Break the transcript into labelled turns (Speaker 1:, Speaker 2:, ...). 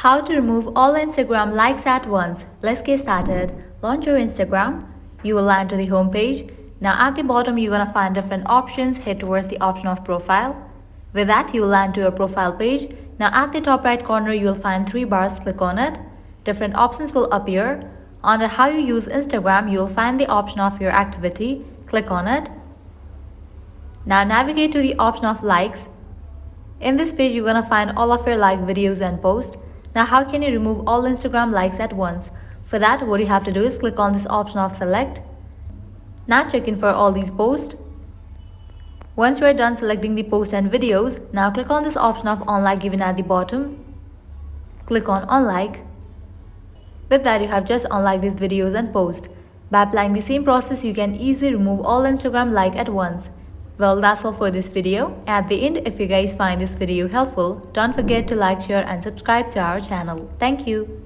Speaker 1: How to remove all Instagram likes at once. Let's get started. Launch your Instagram. You will land to the home page. Now at the bottom you're gonna find different options. Head towards the option of profile. With that you will land to your profile page. Now at the top right corner you will find 3 bars. Click on it. Different options will appear. Under how you use Instagram you will find the option of your activity. Click on it. Now navigate to the option of likes. In this page you're gonna find all of your like videos and posts. Now how can you remove all Instagram likes at once? For that what you have to do is click on this option of select. Now check in for all these posts. Once you are done selecting the post and videos, now click on this option of unlike given at the bottom. Click on unlike. With that you have just unliked these videos and posts. By applying the same process you can easily remove all Instagram like at once. Well, that's all for this video. At the end, if you guys find this video helpful, don't forget to like, share and subscribe to our channel. Thank you.